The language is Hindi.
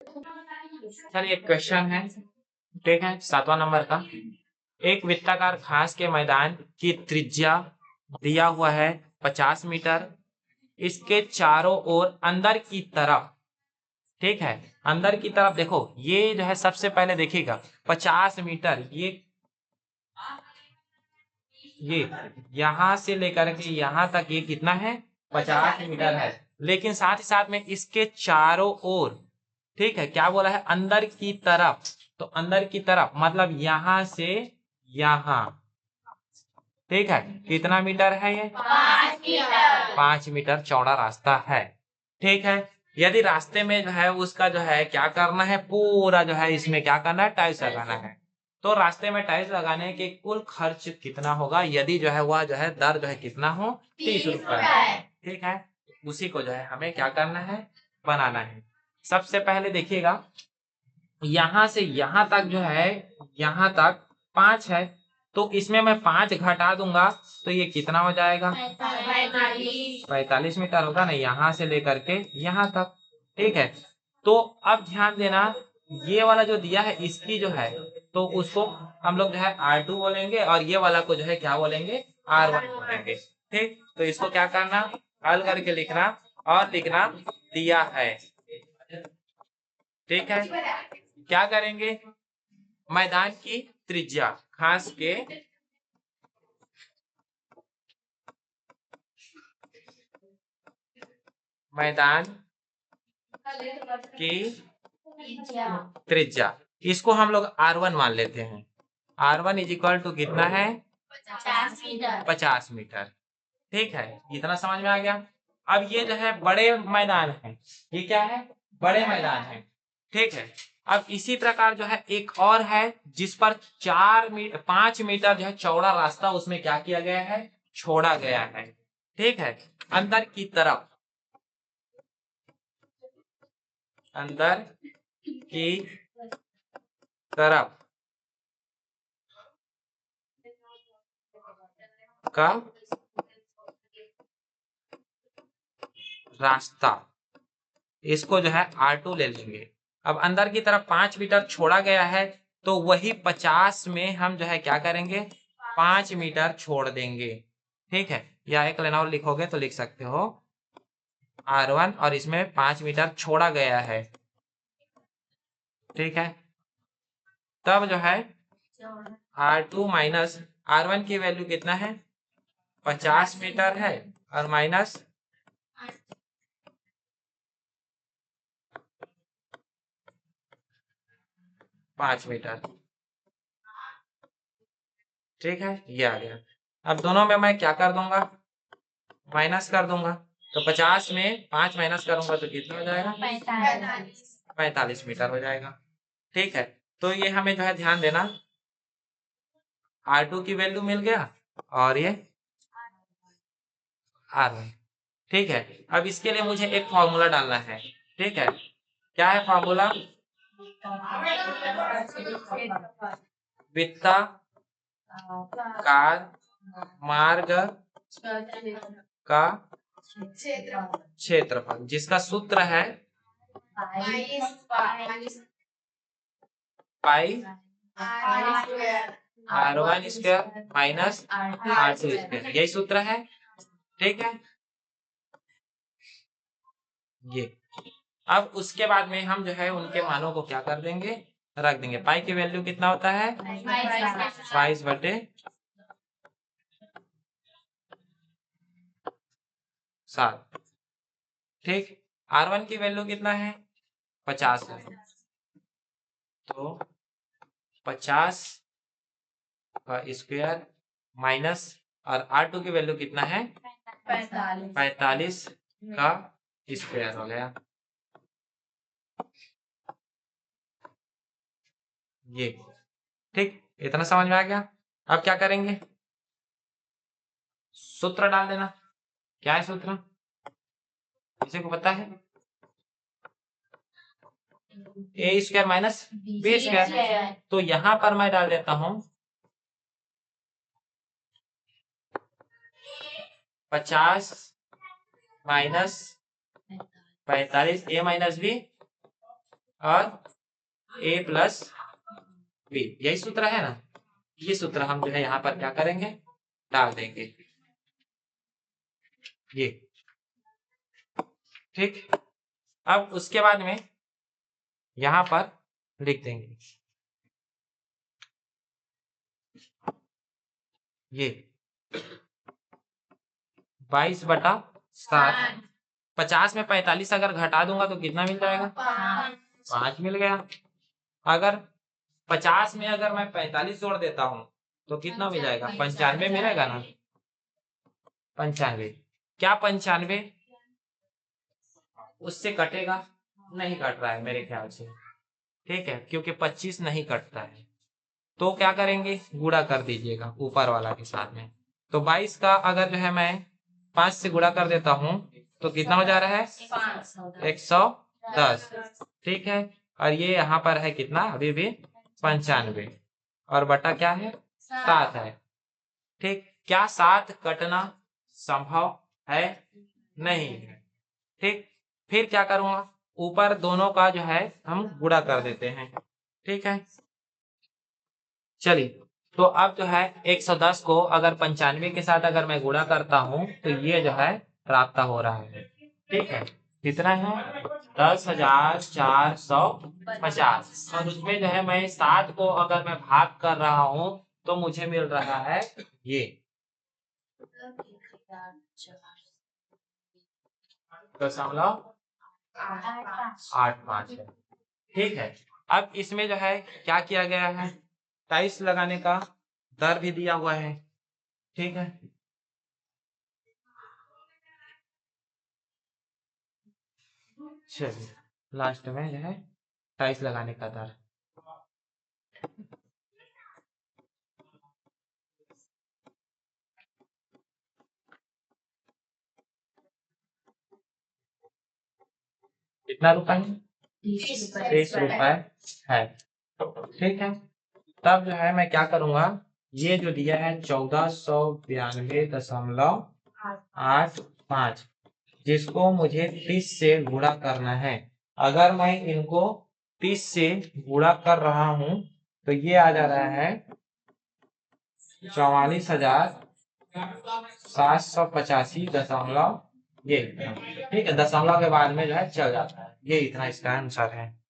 चलिए एक क्वेश्चन है, ठीक है, 7वां नंबर का। एक वृत्ताकार घास के मैदान की त्रिज्या दिया हुआ है 50 मीटर। इसके चारों ओर अंदर की तरफ, ठीक है, अंदर की तरफ देखो, ये जो है सबसे पहले देखिएगा 50 मीटर, ये यहां से लेकर के यहां तक ये कितना है, 50 मीटर है। लेकिन साथ ही साथ में इसके चारों ओर, ठीक है, क्या बोला है, अंदर की तरफ। तो अंदर की तरफ मतलब यहां से यहां, ठीक है, कितना मीटर है ये, 5 मीटर। 5 मीटर चौड़ा रास्ता है। ठीक है, यदि रास्ते में जो है उसका जो है क्या करना है, पूरा जो है इसमें क्या करना है, टाइल्स लगाना है। तो रास्ते में टाइल्स लगाने के कुल खर्च कितना होगा, यदि जो है वह जो है दर जो है कितना हो, 30 रुपए। ठीक है, उसी को जो है हमें क्या करना है, बनाना है। सबसे पहले देखिएगा, यहां से यहां तक जो है, यहां तक 5 है, तो इसमें मैं 5 घटा दूंगा तो ये कितना हो जाएगा, 45 मीटर होगा ना, यहां से लेकर के यहां तक। ठीक है, तो अब ध्यान देना, ये वाला जो दिया है इसकी जो है, तो उसको हम लोग जो है R2 बोलेंगे, और ये वाला को जो है क्या बोलेंगे, R1 बोलेंगे। ठीक, तो इसको क्या करना, हल करके लिखना, और लिखना दिया है। ठीक है, क्या करेंगे, मैदान की त्रिज्या, घास के मैदान की त्रिज्या, इसको हम लोग R1 मान लेते हैं। R1 इज इक्वल टू कितना है, 50 मीटर। 50 मीटर। ठीक है, इतना समझ में आ गया। अब ये जो है बड़े मैदान है, ये क्या है, बड़े मैदान है। ठीक है, अब इसी प्रकार जो है एक और है, जिस पर 5 मीटर जो है चौड़ा रास्ता उसमें क्या किया गया है, छोड़ा गया है। ठीक है, अंदर की तरफ, अंदर की तरफ का रास्ता, इसको जो है R2 ले लेंगे। अब अंदर की तरफ 5 मीटर छोड़ा गया है, तो वही 50 में हम जो है क्या करेंगे, 5 मीटर छोड़ देंगे। ठीक है, या एक लाइन और लिखोगे तो लिख सकते हो, R1 और इसमें 5 मीटर छोड़ा गया है। ठीक है, तब जो है R2 माइनस R1 की वैल्यू कितना है, 50 मीटर है, और माइनस 5 मीटर। ठीक है, ये आ गया। अब दोनों में मैं क्या कर दूंगा, माइनस कर दूंगा। तो 50 में 5 माइनस करूंगा तो कितना हो जाएगा, 45 मीटर हो जाएगा। ठीक है, तो ये हमें जो है ध्यान देना, R2 की वैल्यू मिल गया, और ये R1। ठीक है, अब इसके लिए मुझे एक फॉर्मूला डालना है। ठीक है, क्या है फॉर्मूला, वृत्ताकार मार्ग का क्षेत्रफल, जिसका सूत्र है पाई R1 square minus R2 square, यही सूत्र है। ठीक है, ये अब उसके बाद में हम जो है उनके मानों को क्या कर देंगे, रख देंगे। पाई की वैल्यू कितना होता है, 22/7। ठीक, R1 की वैल्यू कितना है, 50 है, तो 50 का स्क्वायर माइनस, और R2 की वैल्यू कितना है, 45 का स्क्वायर हो गया। ये ठीक, इतना समझ में आ गया। अब क्या करेंगे, सूत्र डाल देना। क्या है सूत्र, किसी को पता है, ए स्क्वायर माइनस बी स्क्वायर। तो यहां पर मैं डाल देता हूं 50 माइनस 45, ए माइनस बी और ए प्लस बी, यही सूत्र है ना। ये सूत्र हम जो है यहाँ पर क्या करेंगे, डाल देंगे ये। ठीक, अब उसके बाद में यहाँ पर लिख देंगे ये 22/7। 50 में 45 अगर घटा दूंगा तो कितना मिल जाएगा, 5 मिल गया। अगर 50 में अगर मैं 45 जोड़ देता हूं तो कितना मिल जाएगा, 95 मिलेगा ना। 95, क्या 95 उससे कटेगा, नहीं कट रहा है मेरे ख्याल से। ठीक है, क्योंकि 25 नहीं कटता है। तो क्या करेंगे, गुणा कर दीजिएगा ऊपर वाला के साथ में। तो 22 का अगर जो है मैं 5 से गुणा कर देता हूं तो कितना हो जा रहा है, 110। ठीक है, और ये यहाँ पर है कितना, अभी भी 95, और बटा क्या है, 7 है। ठीक, क्या 7 कटना संभव है, नहीं है। ठीक, फिर क्या करूंगा, ऊपर दोनों का जो है हम गुणा कर देते हैं। ठीक है, चलिए, तो अब जो है 110 को अगर 95 के साथ अगर मैं गुणा करता हूं तो ये जो है प्राप्त हो रहा है। ठीक है, कितना है, 10,450, और उसमें जो है मैं 7 को अगर मैं भाग कर रहा हूं तो मुझे मिल रहा है ये 0.85 है। ठीक है, अब इसमें जो है क्या किया गया है, टाइल्स लगाने का दर भी दिया हुआ है। ठीक है, चलिए लास्ट में जो है टाइल्स लगाने का दर, कितना रुपए है, 30 रुपए है। ठीक है, तब जो है मैं क्या करूंगा, ये जो दिया है 1492.85, जिसको मुझे 30 से गुणा करना है। अगर मैं इनको 30 से गुणा कर रहा हूं तो ये आ जा रहा है 44,785 दशमलव ये। ठीक है, दशमलव के बाद में जो है चल जाता है, ये इतना इसका आंसर है।